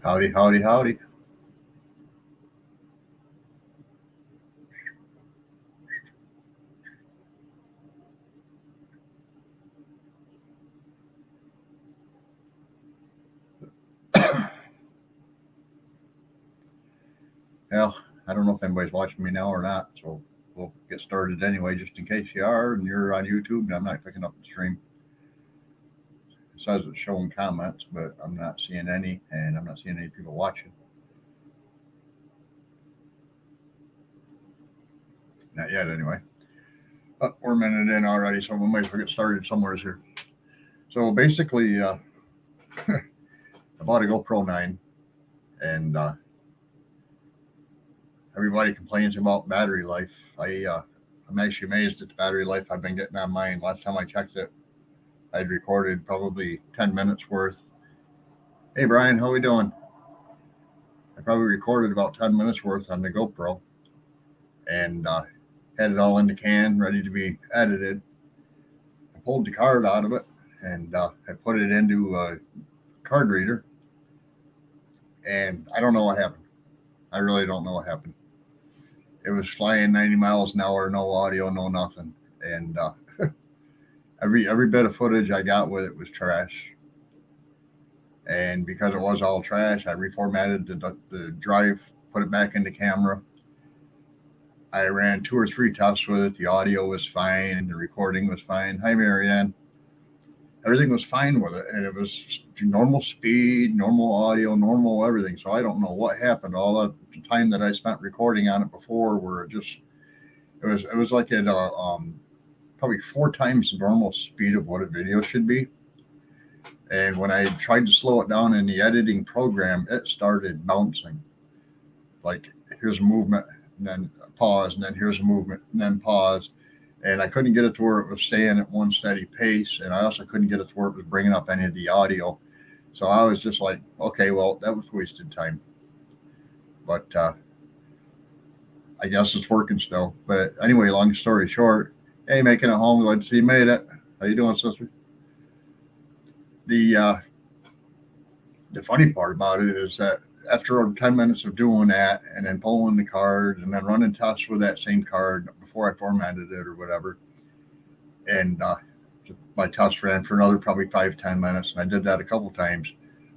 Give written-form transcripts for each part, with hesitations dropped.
Howdy, howdy, howdy. Well, I don't know if anybody's watching me now or not, so we'll get started anyway, just in case you are and you're on YouTube and I'm not picking up the stream. It says it's showing comments, but I'm not seeing any, and I'm not seeing any people watching. Not yet, anyway. But we're a minute in already, so we might as well get started somewhere here. So basically, I bought a GoPro 9, and everybody complains about battery life. I'm actually amazed at the battery life I've been getting on mine. Last time I checked it, I'd recorded probably 10 minutes worth. Hey Brian, how we doing? I probably recorded about 10 minutes worth on the GoPro and had it all in the can, ready to be edited. I pulled the card out of it and I put it into a card reader, and I don't know what happened. I really don't know what happened. It was flying 90 miles an hour, no audio, no nothing, and every bit of footage I got with it was trash. And because it was all trash, I reformatted the drive, put it back in the camera. I ran 2 or 3 tests with it. The audio was fine, the recording was fine. Hi, Marianne. Everything was fine with it, and it was normal speed, normal audio, normal everything. So I don't know what happened. All the time that I spent recording on it before, where it was like at probably 4 times the normal speed of what a video should be. And when I tried to slow it down in the editing program, it started bouncing. Like, here's a movement, and then pause, and then here's a movement, and then pause. And I couldn't get it to where it was staying at one steady pace. And I also couldn't get it to where it was bringing up any of the audio. So I was just like, okay, well, that was wasted time. But I guess it's working still. But anyway, long story short, hey, making it home. Glad to see you made it. How you doing, sister? The funny part about it is that after 10 minutes of doing that and then pulling the card and then running tests with that same card before I formatted it or whatever, and my test ran for another probably 5-10 minutes, and I did that a couple times,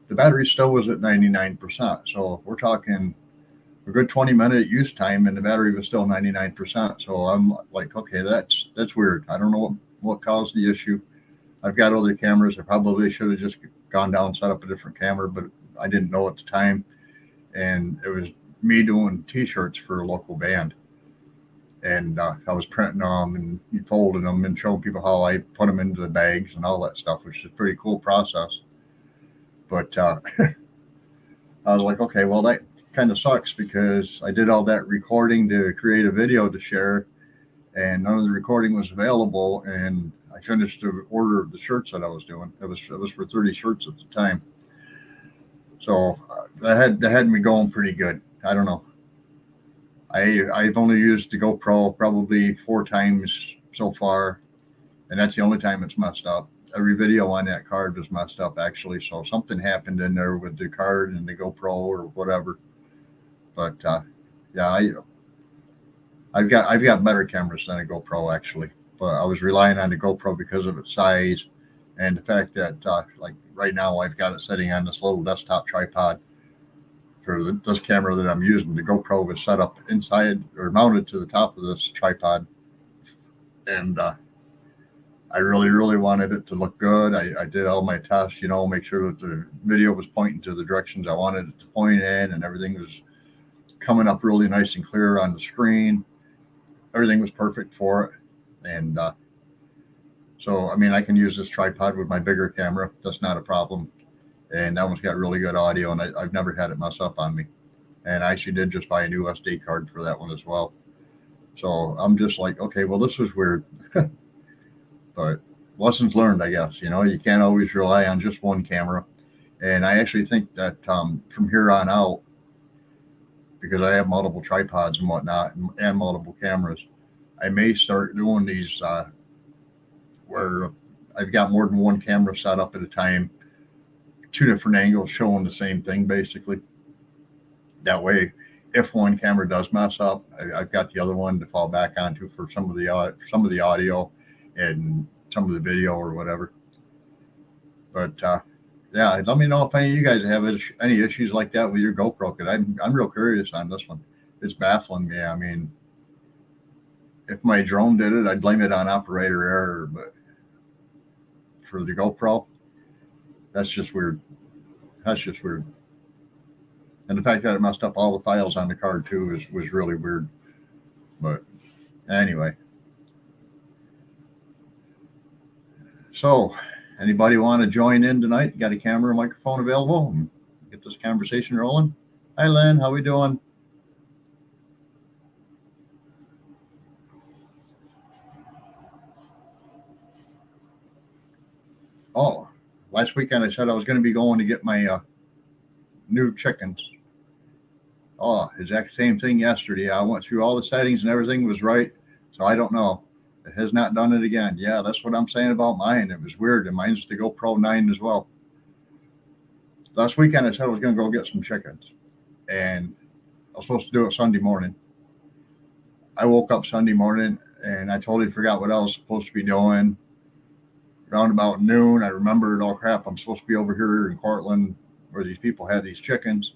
the battery still was at 99%. So we're talking a good 20-minute use time, and the battery was still 99%. So I'm like, okay, that's weird. I don't know what caused the issue. I've got other cameras. I probably should have just gone down and set up a different camera, but I didn't know at the time. And it was me doing T-shirts for a local band. And I was printing them and folding them and showing people how I put them into the bags and all that stuff, which is a pretty cool process. But I was like, okay, well, that kind of sucks because I did all that recording to create a video to share, and none of the recording was available. And I finished the order of the shirts that I was doing. It was for 30 shirts at the time. So that had me going pretty good. I don't know. I've only used the GoPro probably 4 times so far, and that's the only time it's messed up. Every video on that card was messed up, actually. So something happened in there with the card and the GoPro or whatever. But yeah, I've got better cameras than a GoPro, actually. But I was relying on the GoPro because of its size and the fact that like right now I've got it sitting on this little desktop tripod for this camera that I'm using. The GoPro was set up inside or mounted to the top of this tripod, and I really wanted it to look good. I did all my tests, make sure that the video was pointing to the directions I wanted it to point in, and everything was coming up really nice and clear on the screen. Everything was perfect for it. And so, I mean, I can use this tripod with my bigger camera. That's not a problem. And that one's got really good audio, and I've never had it mess up on me. And I actually did just buy a new SD card for that one as well. So I'm just like, okay, well, this was weird. But lessons learned, I guess. You can't always rely on just one camera. And I actually think that from here on out, because I have multiple tripods and whatnot and multiple cameras, I may start doing these where I've got more than one camera set up at a time, two different angles showing the same thing basically. That way, if one camera does mess up, I've got the other one to fall back onto for some of the audio and some of the video or whatever. But yeah, let me know if any of you guys have any issues like that with your GoPro, because I'm real curious on this one. It's baffling me. I mean, if my drone did it, I'd blame it on operator error, but for the GoPro, that's just weird. That's just weird. And the fact that it messed up all the files on the card too was really weird. But anyway, so anybody want to join in tonight? Got a camera and microphone available? And get this conversation rolling. Hi, Lynn. How we doing? Oh, last weekend I said I was going to be going to get my new chickens. Oh, exact same thing yesterday. I went through all the settings and everything was right. So I don't know. It has not done it again. Yeah, that's what I'm saying about mine. It was weird. And mine's the GoPro 9 as well. Last weekend I said I was going to go get some chickens. And I was supposed to do it Sunday morning. I woke up Sunday morning and I totally forgot what I was supposed to be doing. Around about noon, I remembered, oh crap, I'm supposed to be over here in Cortland where these people had these chickens.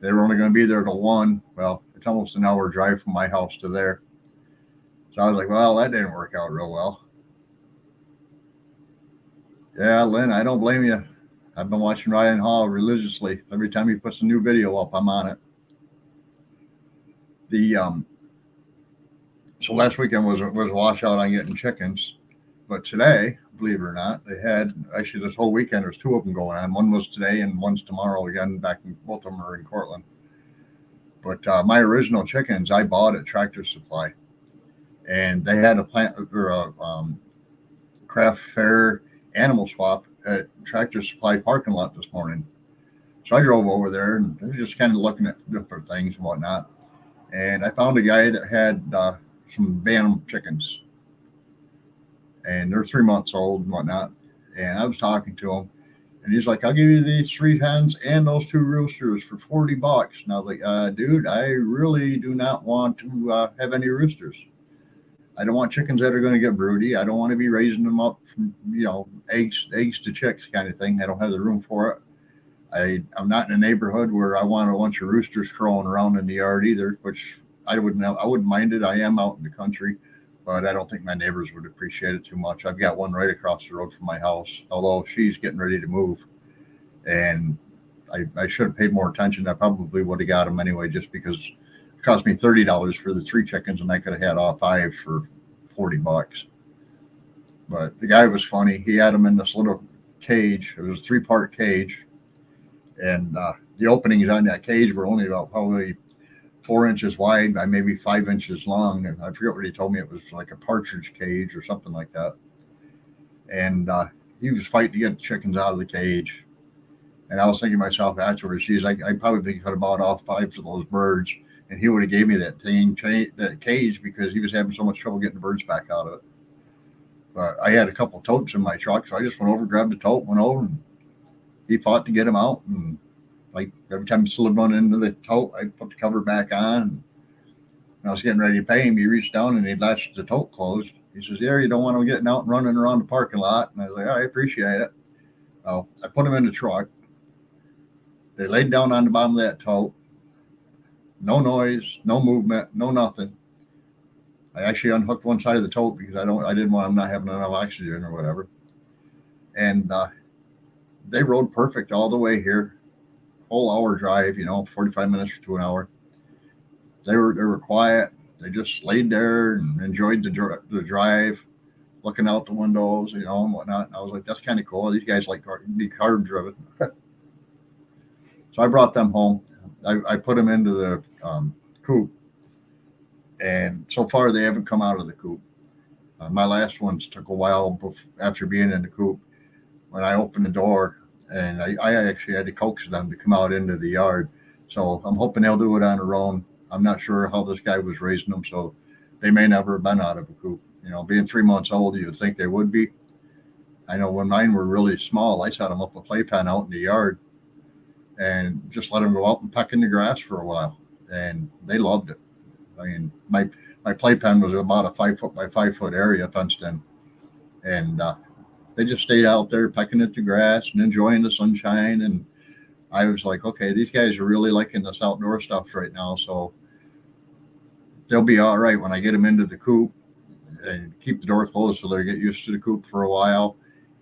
They were only going to be there till 1. Well, it's almost an hour drive from my house to there. So I was like, well, that didn't work out real well. Yeah, Lynn, I don't blame you. I've been watching Ryan Hall religiously. Every time he puts a new video up, I'm on it. So last weekend was a washout on getting chickens. But today, believe it or not, they had, actually this whole weekend, there's 2 of them going on. One was today and one's tomorrow again. Both of them are in Cortland. But my original chickens I bought at Tractor Supply. And they had a craft fair animal swap at Tractor Supply parking lot this morning. So I drove over there and I was just kind of looking at different things and whatnot. And I found a guy that had some Bantam chickens. And they're 3 months old and whatnot. And I was talking to him, and he's like, I'll give you these 3 hens and those 2 roosters for $40. And I was like, dude, I really do not want to have any roosters. I don't want chickens that are going to get broody. I don't want to be raising them up from, eggs to chicks kind of thing. I don't have the room for it. I'm not in a neighborhood where I want a bunch of roosters crawling around in the yard either, which I wouldn't mind it. I am out in the country. But I don't think my neighbors would appreciate it too much. I've got one right across the road from my house, although she's getting ready to move. And I should have paid more attention. I probably would have got them anyway, just because it cost me $30 for the 3 chickens, and I could have had all 5 for $40. But the guy was funny. He had them in this little cage. It was a 3-part cage. And the openings on that cage were only about probably 4 inches wide by maybe 5 inches long. And I forget what he told me. It was like a partridge cage or something like that. And he was fighting to get the chickens out of the cage. And I was thinking to myself afterwards, geez, I probably could have bought all 5 of those birds, and he would have gave me that cage, because he was having so much trouble getting the birds back out of it. But I had a couple of totes in my truck, so I just went over, grabbed the tote, went over, and he fought to get them out. And like every time he slid one into the tote, I put the cover back on. And when I was getting ready to pay him, he reached down and he latched the tote closed. He says, "Yeah, you don't want them getting out and running around the parking lot." And I was like, "I appreciate it." Well, I put them in the truck. They laid down on the bottom of that tote. No noise, no movement, no nothing. I actually unhooked one side of the tote because I didn't want them not having enough oxygen or whatever. And they rode perfect all the way here. Whole hour drive, 45 minutes to an hour. They were quiet. They just laid there and enjoyed the drive, looking out the windows, and whatnot. And I was like, that's kind of cool. These guys like to be car driven. So I brought them home. I put them into the coop, and so far they haven't come out of the coop. My last ones took a while after being in the coop. When I opened the door, and I actually had to coax them to come out into the yard. So I'm hoping they'll do it on their own. I'm not sure how this guy was raising them, so they may never have been out of a coop. Being 3 months old, you'd think they would be. I know when mine were really small, I set them up a playpen out in the yard and just let them go out and peck in the grass for a while, and they loved it. I mean, my playpen was about a 5 foot by 5 foot area fenced in, and they just stayed out there pecking at the grass and enjoying the sunshine. And I was like, okay, these guys are really liking this outdoor stuff right now, so they'll be all right when I get them into the coop and keep the door closed so they get used to the coop for a while,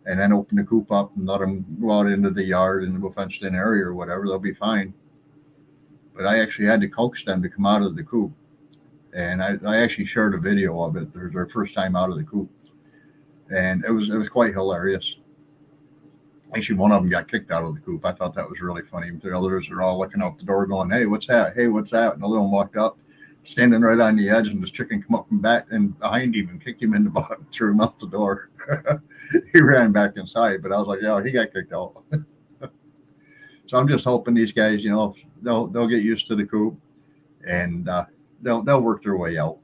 and then open the coop up and let them go out into the yard in a fenced in area or whatever. They'll be fine. But I actually had to coax them to come out of the coop, and I actually shared a video of it. Their first time out of the coop, and it was quite hilarious. Actually, one of them got kicked out of the coop. I thought that was really funny. The others are all looking out the door, going, "Hey, what's that? Hey, what's that?" And the other one walked up, standing right on the edge, and this chicken come up and back and behind him and kicked him in the butt and threw him out the door. He ran back inside, but I was like, "Yeah, he got kicked out." So I'm just hoping these guys, they'll get used to the coop, and they'll work their way out.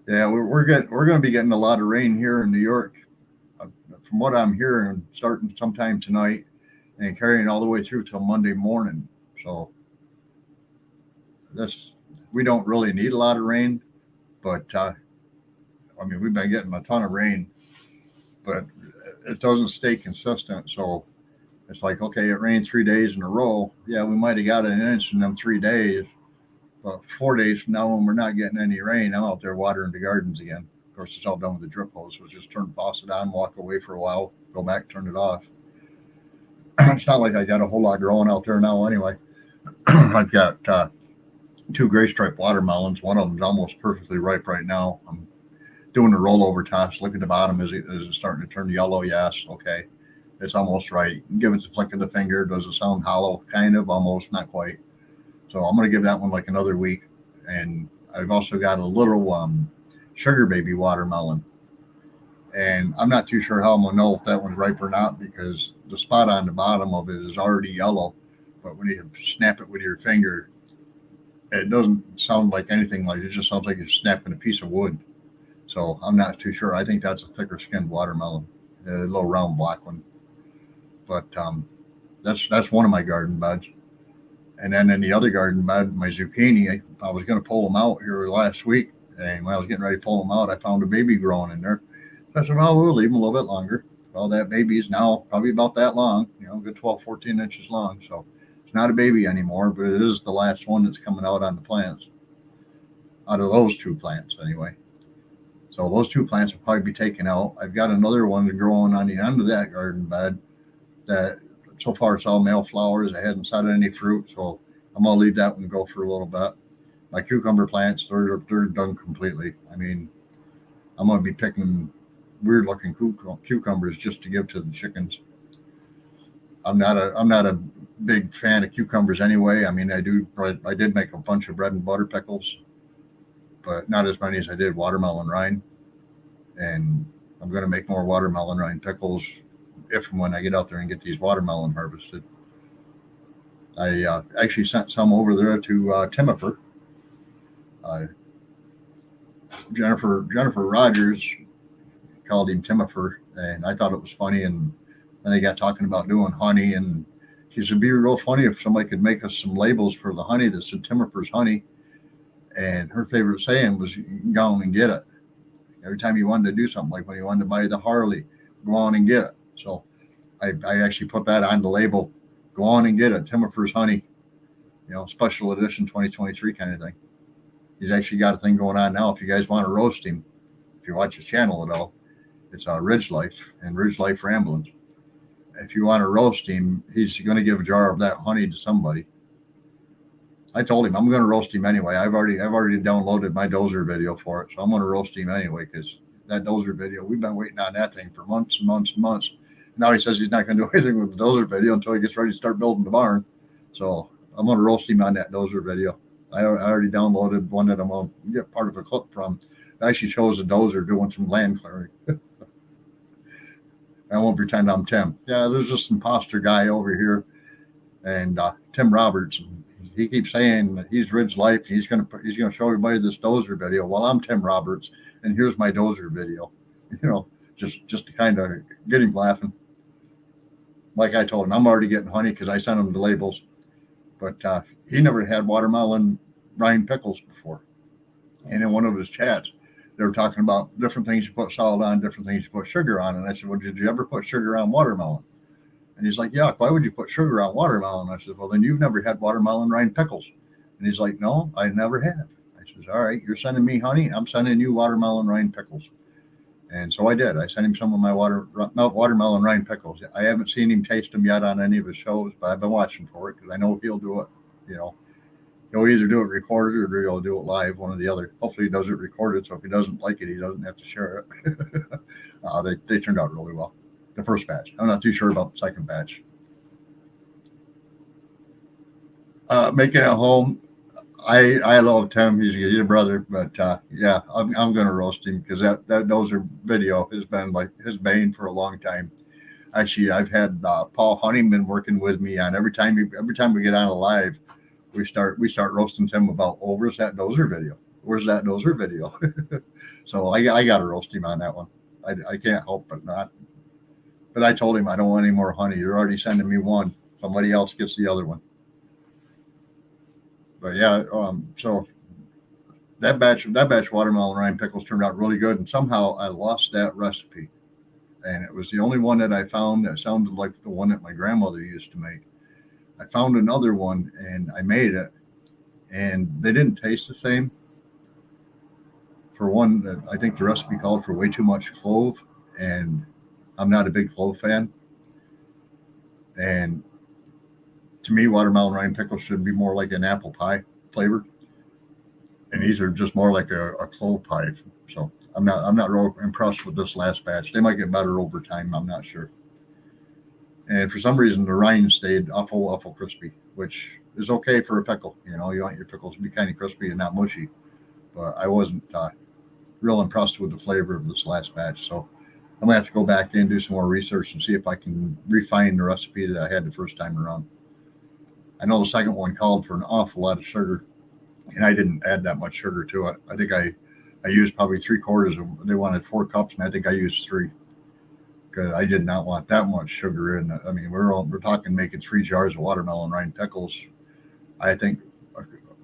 Yeah, we're going to be getting a lot of rain here in New York, uh, from what I'm hearing, starting sometime tonight and carrying all the way through till Monday morning. So this we don't really need a lot of rain, but I mean we've been getting a ton of rain, but it doesn't stay consistent. So it's like, okay, it rained 3 days in a row. Yeah, we might have got an inch in them 3 days, but 4 days from now, when we're not getting any rain, I'm out there watering the gardens again. Of course, it's all done with the drip hose. So just turn the faucet on, walk away for a while, go back, turn it off. It's not like I got a whole lot growing out there now anyway. I've got two gray stripe watermelons. One of them's almost perfectly ripe right now. I'm doing the rollover test. Look at the bottom. Is it starting to turn yellow? Yes. Okay. It's almost right. Give it the flick of the finger. Does it sound hollow? Kind of, almost, not quite. So I'm going to give that one like another week. And I've also got a little sugar baby watermelon. And I'm not too sure how I'm going to know if that one's ripe or not, because the spot on the bottom of it is already yellow. But when you snap it with your finger, it doesn't sound like anything like it. It just sounds like you're snapping a piece of wood. So I'm not too sure. I think that's a thicker skinned watermelon, a little round black one. But that's one of my garden beds. And then in the other garden bed, my zucchini, I was going to pull them out here last week. And when I was getting ready to pull them out, I found a baby growing in there. So I said, well, we'll leave them a little bit longer. Well, that baby is now probably about that long, good 12, 14 inches long. So it's not a baby anymore, but it is the last one that's coming out on the plants, out of those two plants anyway. So those two plants will probably be taken out. I've got another one growing on the end of that garden bed that so far it's all male flowers. I hadn't started any fruit, so I'm gonna leave that one go for a little bit. My cucumber plants, they're done completely. I mean, I'm gonna be picking weird looking cucumbers just to give to the chickens. I'm not a big fan of cucumbers anyway. I mean, I did make a bunch of bread and butter pickles, but not as many as I did watermelon rind. And I'm gonna make more watermelon rind pickles if and when I get out there and get these watermelon harvested. I actually sent some over there to Timifer. Uh, Jennifer Rogers called him Timifer, and I thought it was funny. And then they got talking about doing honey, and she said, it'd be real funny if somebody could make us some labels for the honey that said Timifer's honey. And her favorite saying was, "You can go on and get it." Every time you wanted to do something, like when you wanted to buy the Harley, go on and get it. So I actually put that on the label. Go on and get it. Timifer's honey, special edition 2023 kind of thing. He's actually got a thing going on now. If you guys want to roast him, if you watch his channel at all, it's Ridge Life and Ridge Life Ramblings. If you want to roast him, he's going to give a jar of that honey to somebody. I told him I'm going to roast him anyway. I've already downloaded my dozer video for it, so I'm going to roast him anyway, because that dozer video, we've been waiting on that thing for months and months and months. Now he says he's not going to do anything with the dozer video until he gets ready to start building the barn. So I'm going to roast him on that dozer video. I already downloaded one that I'm going to get part of a clip from. It actually shows a dozer doing some land clearing. I won't pretend I'm Tim. Yeah, there's this imposter guy over here, and Tim Roberts. he keeps saying that he's Ridge Life. He's gonna show everybody this dozer video. Well, I'm Tim Roberts, and here's my dozer video. You know, just to kind of get him laughing. Like I told him, I'm already getting honey because I sent him the labels, but he never had watermelon rind pickles before. And in one of his chats, they were talking about different things you put salt on, different things you put sugar on. And I said, well, did you ever put sugar on watermelon? And he's like, yeah, why would you put sugar on watermelon? I said, well, then you've never had watermelon rind pickles. And he's like, no, I never have. I says, all right, you're sending me honey. I'm sending you watermelon rind pickles. And so I did. I sent him some of my watermelon rind pickles. I haven't seen him taste them yet on any of his shows, but I've been watching for it because I know he'll do it. You know, he'll either do it recorded or he'll do it live, one or the other. Hopefully he does it recorded, so if he doesn't like it, he doesn't have to share it. They turned out really well. The first batch. I'm not too sure about the second batch. Making it home. I love Tim. He's a brother, but yeah, I'm gonna roast him because that dozer video has been like his bane for a long time. Actually, I've had Paul Honeyman working with me on every time we get on a live, we start roasting Tim about, oh, where's that dozer video? Where's that dozer video? So I got to roast him on that one. I can't help but not. But I told him I don't want any more honey. You're already sending me one. Somebody else gets the other one. But yeah, so that batch watermelon rind pickles turned out really good, and somehow I lost that recipe, and it was the only one that I found that sounded like the one that my grandmother used to make. I found another one and I made it, and they didn't taste the same. For one, I think the recipe called for way too much clove, and I'm not a big clove fan. And to me, watermelon rind pickles should be more like an apple pie flavor, and these are just more like a clove pie. So I'm not real impressed with this last batch. They might get better over time. I'm not sure. And for some reason, the rind stayed awful crispy, which is okay for a pickle. You know, you want your pickles to be kind of crispy and not mushy. But I wasn't real impressed with the flavor of this last batch. So I'm gonna have to go back in, do some more research, and see if I can refine the recipe that I had the first time around. I know the second one called for an awful lot of sugar, and I didn't add that much sugar to it. I think I used probably 3/4 of. They wanted 4 cups, and I think I used 3 because I did not want that much sugar in it. I mean, we're talking making 3 jars of watermelon rind pickles. I think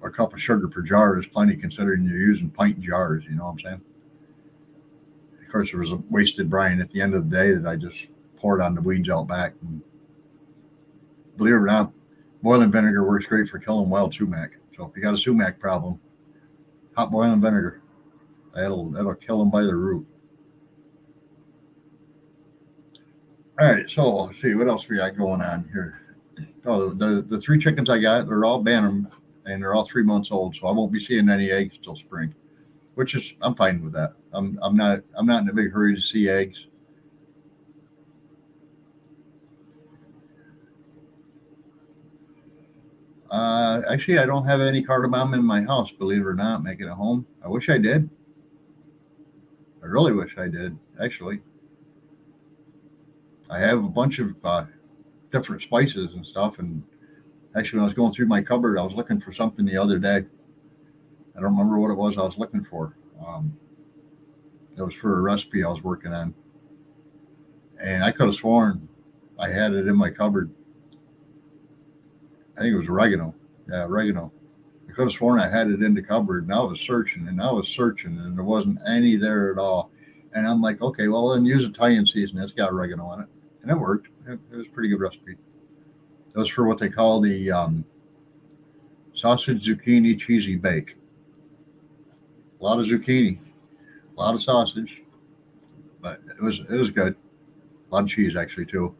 a cup of sugar per jar is plenty, considering you're using pint jars. You know what I'm saying? Of course, there was a wasted brine at the end of the day that I just poured on the weeds out back. And believe it or not, boiling vinegar works great for killing wild sumac. So if you got a sumac problem, hot boiling vinegar, that'll kill them by the root. All right, so let's see what else we got going on here. Oh, the 3 chickens I got, they're all bantam, and they're all 3 months old, so I won't be seeing any eggs till spring, which is, I'm fine with that. I'm not in a big hurry to see eggs. Actually, I don't have any cardamom in my house, believe it or not, making it home. I wish I did. I really wish I did, actually. I have a bunch of different spices and stuff, and actually, when I was going through my cupboard, I was looking for something the other day. I don't remember what it was I was looking for. It was for a recipe I was working on, and I could have sworn I had it in my cupboard. I think it was oregano. Yeah, oregano. I could have sworn I had it in the cupboard, and I was searching, and there wasn't any there at all. And I'm like, okay, well, then use Italian seasoning. It's got oregano on it, and it worked. It was a pretty good recipe. It was for what they call the sausage zucchini cheesy bake. A lot of zucchini, a lot of sausage, but it was good. A lot of cheese actually too.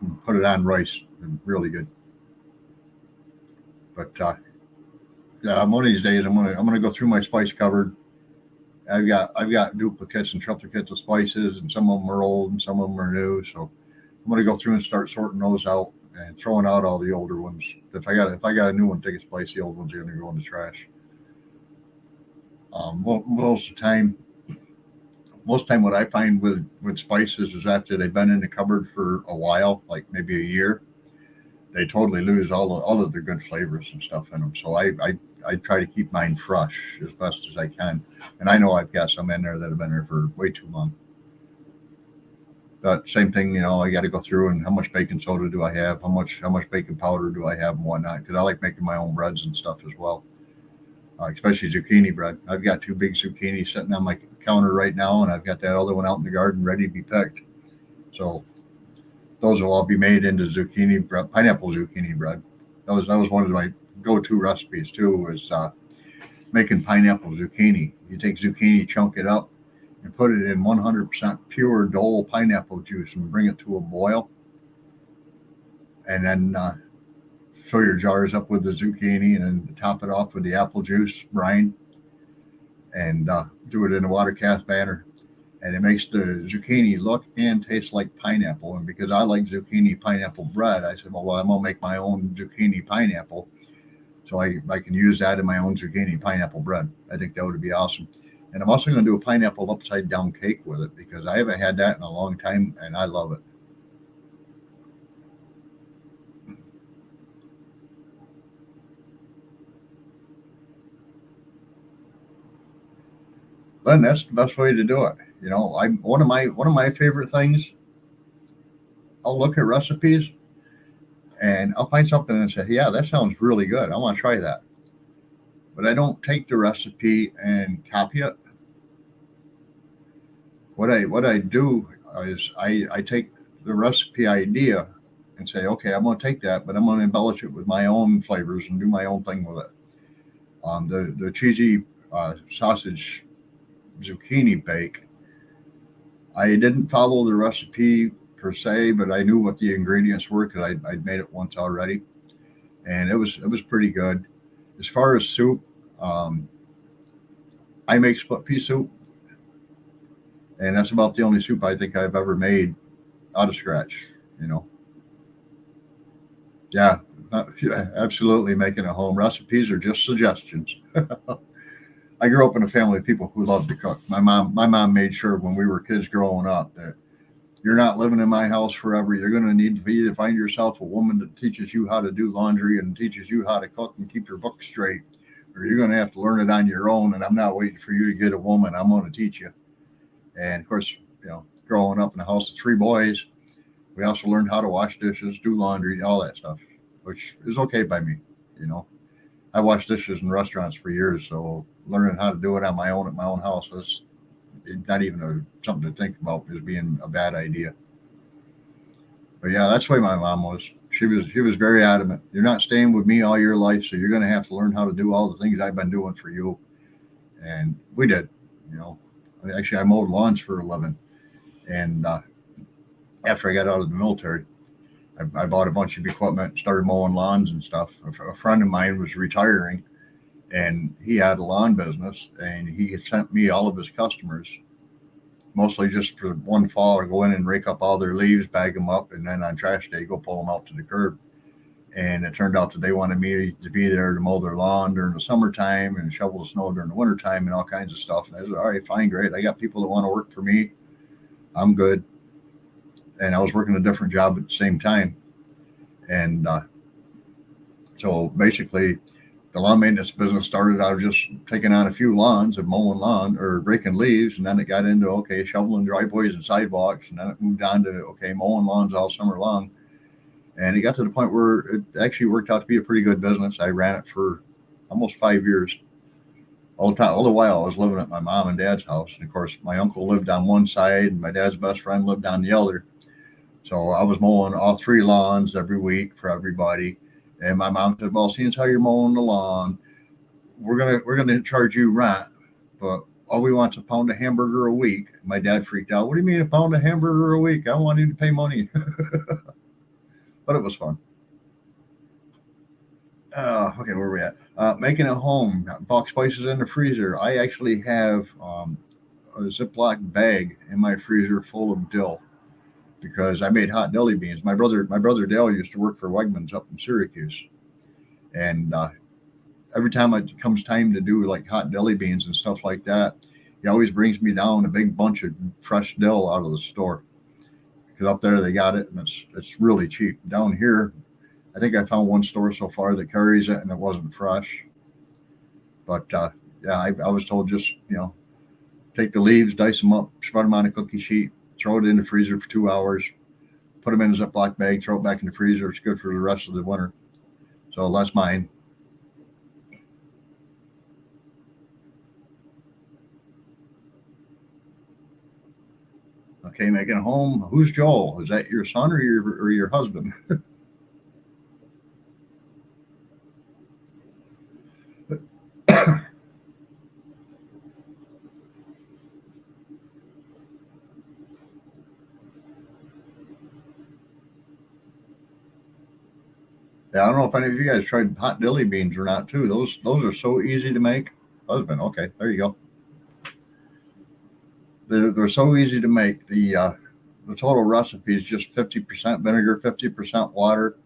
And put it on rice, really good. But yeah, one of these days I'm gonna go through my spice cupboard. I've got duplicates and triplicates of spices, and some of them are old and some of them are new. So I'm gonna go through and start sorting those out and throwing out all the older ones. If I got a new one take its place, the old ones are gonna go in the trash. Most of the time, what I find with spices is after they've been in the cupboard for a while, like maybe a year, they totally lose all of their good flavors and stuff in them. So I try to keep mine fresh as best as I can. And I know I've got some in there that have been there for way too long. But same thing, I got to go through and how much baking soda do I have? How much baking powder do I have and whatnot? Because I like making my own breads and stuff as well, especially zucchini bread. I've got two big zucchini sitting on my counter right now, and I've got that other one out in the garden ready to be picked. So those will all be made into zucchini bread, pineapple zucchini bread. That was one of my go-to recipes too. Was making pineapple zucchini. You take zucchini, chunk it up, and put it in 100% pure Dole pineapple juice and bring it to a boil. And then fill your jars up with the zucchini and then top it off with the apple juice brine and do it in a water cast batter. And it makes the zucchini look and taste like pineapple. And because I like zucchini pineapple bread, I said, well, I'm going to make my own zucchini pineapple. So I can use that in my own zucchini pineapple bread. I think that would be awesome. And I'm also going to do a pineapple upside down cake with it because I haven't had that in a long time and I love it. But that's the best way to do it. I one of my favorite things. I'll look at recipes and I'll find something and say, yeah, that sounds really good. I want to try that. But I don't take the recipe and copy it. What I do is I take the recipe idea and say, okay, I'm going to take that, but I'm going to embellish it with my own flavors and do my own thing with it. The cheesy sausage zucchini bake, I didn't follow the recipe per se, but I knew what the ingredients were because I'd made it once already, and it was pretty good. As far as soup, um, I make split pea soup, and that's about the only soup I think I've ever made out of scratch. You know, yeah, yeah, absolutely making a home. Recipes are just suggestions. I grew up in a family of people who loved to cook. My mom made sure when we were kids growing up that you're not living in my house forever. You're going to need to either find yourself a woman that teaches you how to do laundry and teaches you how to cook and keep your books straight, or you're going to have to learn it on your own. And I'm not waiting for you to get a woman. I'm going to teach you. And of course, growing up in a house of three boys, we also learned how to wash dishes, do laundry, all that stuff, which is okay by me. You know, I washed dishes in restaurants for years, so learning how to do it on my own at my own house is not even something to think about as being a bad idea. But yeah, that's the way my mom was. She was very adamant. You're not staying with me all your life, so you're going to have to learn how to do all the things I've been doing for you. And we did. You know, actually, I mowed lawns for a living. And after I got out of the military, I bought a bunch of equipment, started mowing lawns and stuff. A friend of mine was retiring, and he had a lawn business, and he had sent me all of his customers, mostly just for one fall, or go in and rake up all their leaves, bag them up, and then on trash day, go pull them out to the curb. And it turned out that they wanted me to be there to mow their lawn during the summertime and shovel the snow during the wintertime and all kinds of stuff. And I said, all right, fine, great. I got people that want to work for me. I'm good. And I was working a different job at the same time. And so basically, the lawn maintenance business started out just taking on a few lawns and mowing lawn or raking leaves, and then it got into okay, shoveling driveways and sidewalks, and then it moved on to okay, mowing lawns all summer long. And it got to the point where it actually worked out to be a pretty good business. I ran it for almost 5 years. All the while I was living at my mom and dad's house. And of course, my uncle lived on one side, and my dad's best friend lived on the other. So I was mowing all three lawns every week for everybody. And my mom said, "Well, seeing as how you're mowing the lawn, we're gonna charge you rent, but all we want is a pound of hamburger a week." My dad freaked out. "What do you mean a pound of hamburger a week? I want you to pay money." But it was fun. Okay, where are we at? Making a home, box spices in the freezer. I actually have a Ziploc bag in my freezer full of dill because I made hot dilly beans. My brother Dale used to work for Wegmans up in Syracuse, and every time it comes time to do like hot dilly beans and stuff like that, he always brings me down a big bunch of fresh dill out of the store because up there they got it and it's really cheap. Down here, I think I found one store so far that carries it and it wasn't fresh. But yeah, I was told just, take the leaves, dice them up, spread them on a cookie sheet, throw it in the freezer for 2 hours, put them in a Ziploc bag, throw it back in the freezer. It's good for the rest of the winter. So that's mine. Okay, making a home. Who's Joel? Is that your son or your husband? Yeah, I don't know if any of you guys tried hot dilly beans or not too. Those are so easy to make. Husband, okay, there you go. They're so easy to make. The total recipe is just 50% vinegar, 50% water.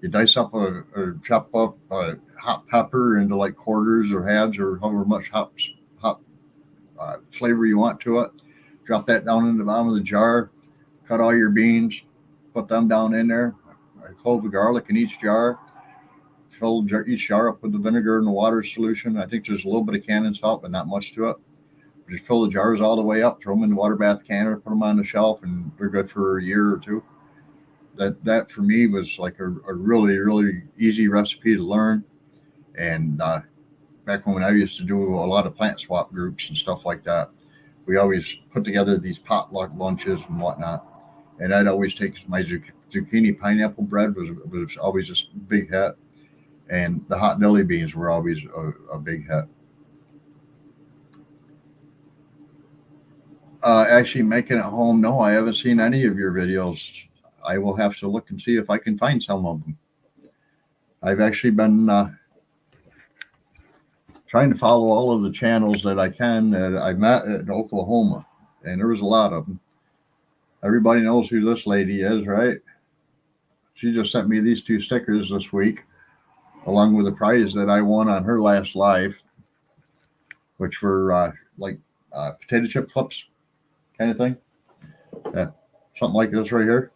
You dice up or chop up a hot pepper into like quarters or halves or however much hot flavor you want to it. Drop that down in the bottom of the jar. Cut all your beans, put them down in there. A clove of garlic in each jar. Fill each jar up with the vinegar and the water solution. I think there's a little bit of cannon salt, but not much to it. Just fill the jars all the way up, throw them in the water bath canner, put them on the shelf, and they're good for a year or two. That for me was like a really really easy recipe to learn. And back when I used to do a lot of plant swap groups and stuff like that, we always put together these potluck lunches and whatnot. And I'd always take my zucchini pineapple bread was always a big hit, and the hot deli beans were always a big hit. Actually, making it home, no, I haven't seen any of your videos. I will have to look and see if I can find some of them. I've actually been trying to follow all of the channels that I can that I met in Oklahoma, and there was a lot of them. Everybody knows who this lady is, right? She just sent me these two stickers this week, along with the prize that I won on her last live, which were like potato chip clips kind of thing. Yeah, something like this right here.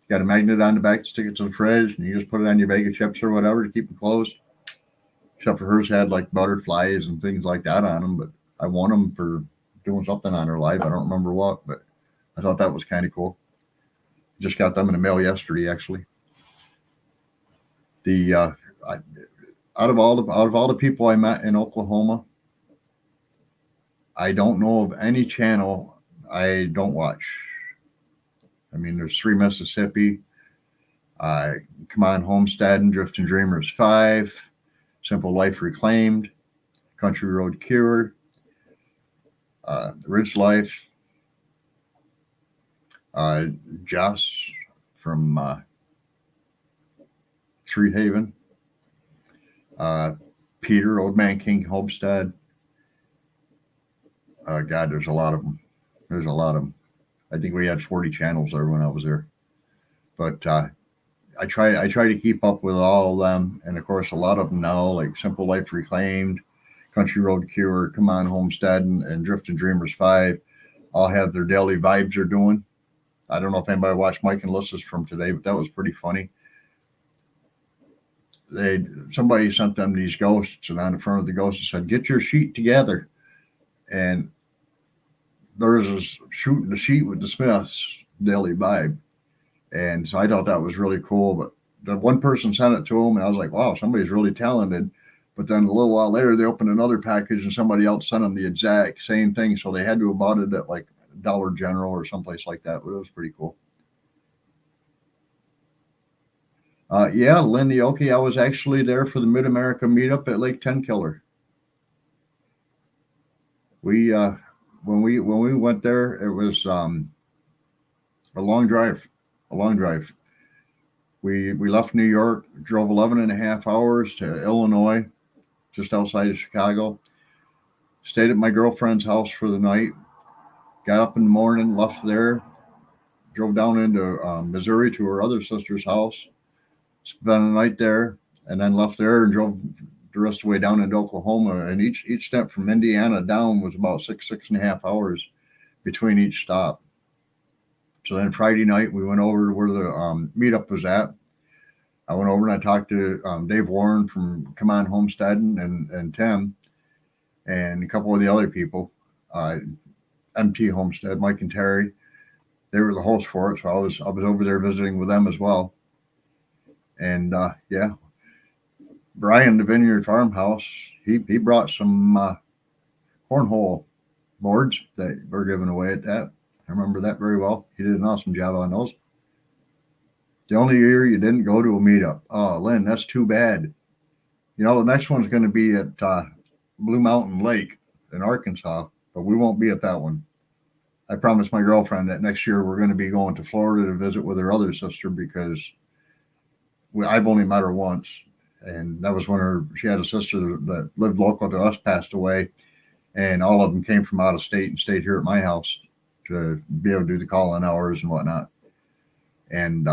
Got a magnet on the back to stick it to the fridge, and you just put it on your bag of chips or whatever to keep them closed. Except for hers had like butterflies and things like that on them, but I won them for doing something on her live. I don't remember what, but I thought that was kind of cool. Just got them in the mail yesterday, actually. The I, out of all the people I met in Oklahoma, I don't know of any channel I don't watch. I mean, there's Three Mississippi, Come On Homestead and Drifting Dreamers 5, Simple Life Reclaimed, Country Road Cure, Ridge Life, Joss from Tree Haven, Peter, Old Man King Homestead. God, there's a lot of them. There's a lot of them. I think we had 40 channels there when I was there. But I try to keep up with all of them, and of course, a lot of them now, like Simple Life Reclaimed, Country Road Cure, Come On Homestead, and Drifting Dreamers 5, all have their daily vibes they're doing. I don't know if anybody watched Mike and Lissa's from today, but that was pretty funny. Somebody sent them these ghosts, and on the front of the ghost it said, "Get your sheet together." And theirs is shooting the sheet with the Smiths daily vibe. And so I thought that was really cool. But the one person sent it to them, and I was like, wow, somebody's really talented. But then a little while later, they opened another package, and somebody else sent them the exact same thing. So they had to have bought it at like Dollar General or someplace like that. But it was pretty cool. Yeah, Lindy Okie, I was actually there for the Mid America meetup at Lake Tenkiller. We when we went there, it was a long drive. A long drive. We left New York, drove 11 and a half hours to Illinois, just outside of Chicago. Stayed at my girlfriend's house for the night. Got up in the morning, left there, drove down into Missouri to her other sister's house, spent the night there, and then left there and drove the rest of the way down into Oklahoma. And each step from Indiana down was about six and a half hours between each stop. So then Friday night we went over to where the meetup was at. I went over and I talked to Dave Warren from Come On Homestead and Tim and a couple of the other people, MT Homestead, Mike and Terry. They were the hosts for it, so I was over there visiting with them as well. And yeah, Brian, the Vineyard Farmhouse, he brought some cornhole boards that were given away at that. I remember that very well. He did an awesome job on those. The only year you didn't go to a meetup. Oh, Lynn, that's too bad. You know, the next one's going to be at Blue Mountain Lake in Arkansas, but we won't be at that one. I promised my girlfriend that next year we're going to be going to Florida to visit with her other sister because I've only met her once, and that was when she had a sister that lived local to us, passed away, and all of them came from out of state and stayed here at my house to be able to do the call-in hours and whatnot. And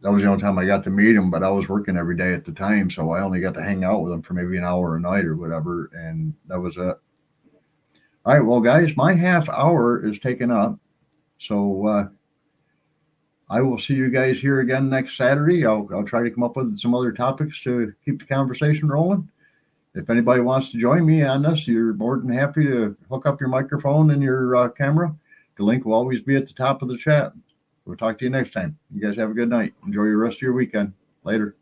that was the only time I got to meet them, but I was working every day at the time, so I only got to hang out with them for maybe an hour a night or whatever, and that was it. All right, well, guys, my half hour is taken up, so I will see you guys here again next Saturday. I'll try to come up with some other topics to keep the conversation rolling. If anybody wants to join me on this, you're more than happy to hook up your microphone and your camera. The link will always be at the top of the chat. We'll talk to you next time. You guys have a good night. Enjoy the rest of your weekend. Later.